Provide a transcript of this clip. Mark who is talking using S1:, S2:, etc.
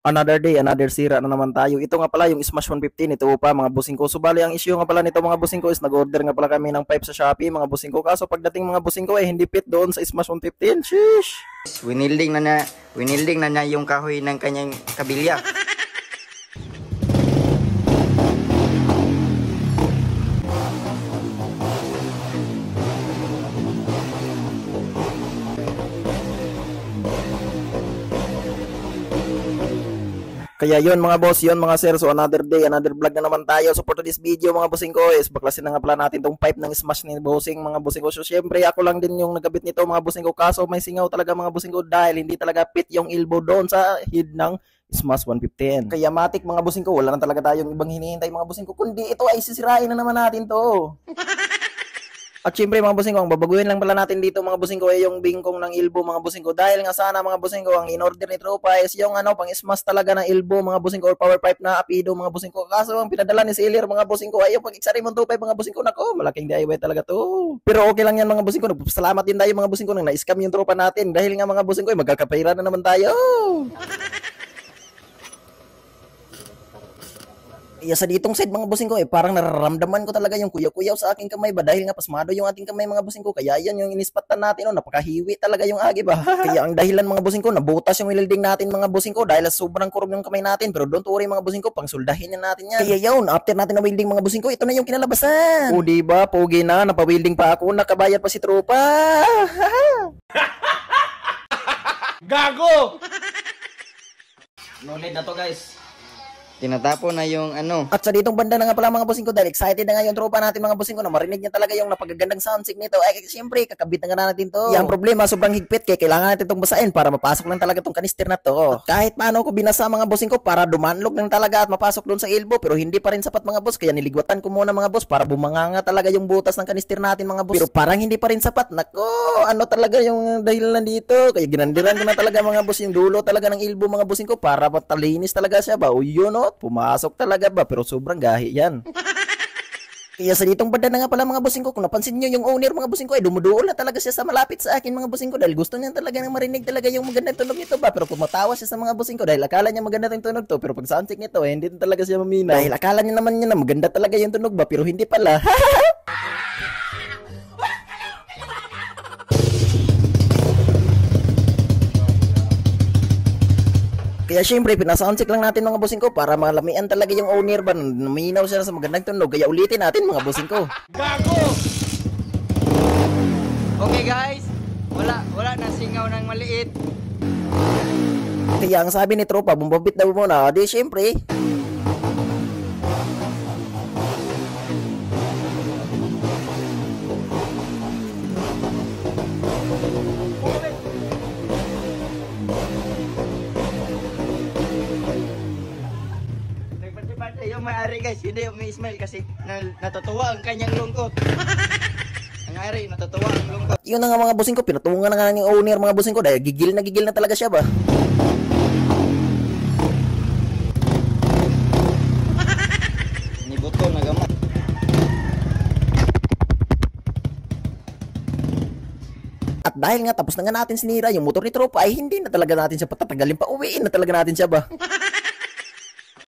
S1: Another day, another sira na naman tayo. Ito nga pala yung Smash 115. Ito pa mga busing ko. Subali ang issue nga pala nito mga busing ko is nag-order nga pala kami ng pipe sa Shopee mga busing ko. Kaso pagdating mga busing ko ay hindi fit doon sa Smash 115. Sheesh!
S2: Winilding na niya yung kahoy ng kanyang kabilya.
S1: Kaya yun mga boss, yun mga sir, so another day, another vlog na naman tayo. So for today's video mga bossing ko is baklasin na nga pala natin tong pipe ng Smash ni bossing mga bossing ko. So syempre ako lang din yung nagkabit nito mga bossing ko, kaso may singaw talaga mga bossing ko dahil hindi talaga fit yung elbow doon sa head ng Smash 115. Kaya matik mga bossing ko, wala na talaga tayong ibang hinihintay mga bossing ko, kundi ito ay sisirain na naman natin to. At syempre mga bossing ko, ang babaguhin lang pala natin dito mga bossing ko ay yung bingkong ng elbow mga bossing ko. Dahil nga sana mga bossing ko, ang in-order ni Tropa is yung pang smash talaga ng elbow mga bossing ko or power pipe na apido mga bossing ko. Kaso ang pinadala ni Sealer mga bossing ko ay yung pag-X-Ray 25 mga bossing ko. Nako, malaking DIY talaga to. Pero okay lang yan mga bossing ko. Salamat din tayo mga bossing ko nang na-scam yung Tropa natin. Dahil nga mga bossing ko ay magkakapira na naman tayo. Iya sa ditong side mga bossing ko parang nararamdaman ko talaga yung kuyaw-kuyaw sa aking kamay ba dahil nga pasmado yung ating kamay mga bossing ko, kaya yan yung inispatan natin napakahiwi talaga yung agi ba. Kaya ang dahilan mga bossing ko, nabutas yung welding natin mga bossing ko dahil sobrang kurog yung kamay natin, pero don't worry mga bossing ko, pangsuldahin na natin yan. Kaya yun, after natin na welding mga bossing ko, ito na yung kinalabasan. O diba, pogi na, napawelding pa ako, nakabayad pa si Tropa.
S3: Gago! No need na to guys.
S2: Tinatapon na yung
S1: At sa ditong banda na nga pala mga bossing ko, dahil excited na nga yung Tropa natin mga bossing ko na marinig niya talaga yung napagagandang sound check nito. Ay siyempre, kakabit na nga natin to. Yung problema, sobrang higpit kaya kailangan natin itong basahin para mapasok lang talaga tong kanister na to. At kahit paano ko binasa mga bossing ko para dumanlog lang talaga at mapasok doon sa elbow, pero hindi pa rin sapat mga boss. Kaya niligwatan ko muna mga boss para bumanganga talaga yung butas ng kanister natin mga boss. Pero parang hindi pa rin sapat. Nako, ano talaga yung dahilan dito? Kaya ginandiran ko na talaga mga boss yung dulo talaga ng elbow mga bossing ko para matalinis talaga siya ba. O yun pumasok talaga ba, pero sobrang gahi yan. Kaya sa ditong banda na nga pala mga bossing ko, kung napansin nyo yung owner mga bossing ko, dumuduol na talaga siya sa malapit sa akin mga bossing ko dahil gusto niya talaga nang marinig talaga yung magandang tunog nito ba, pero tumatawa siya sa mga bossing ko dahil akala niya maganda yung tunog to, pero pag sound check nito hindi talaga siya maminaw dahil akala niya naman niya na maganda talaga yung tunog ba, pero hindi pala. Kaya syempre, pinasoundcheck lang natin mga bossing ko para malamian talaga yung owner ba, naminaw siya sa magandang tunog. Kaya ulitin natin mga bossing ko.
S3: Gago!
S2: Okay guys, wala na singaw ng maliit.
S1: Kaya ang sabi ni Tropa, bumbabit daw muna. Di syempre,
S2: Yung may-ari guys, hindi yung may smile kasi natutuwa ang kanyang lungkot. Ang ari, natutuwa ang lungkot.
S1: yun na nga mga bossing ko, pinatungan na nga ng owner mga bossing ko dahil gigil na talaga siya ba.
S2: Nibuto na gamot.
S1: At dahil nga tapos na nga natin sinira yung motor ni Tropa ay hindi na talaga natin siya patatagalin pa, uwiin na talaga natin siya ba.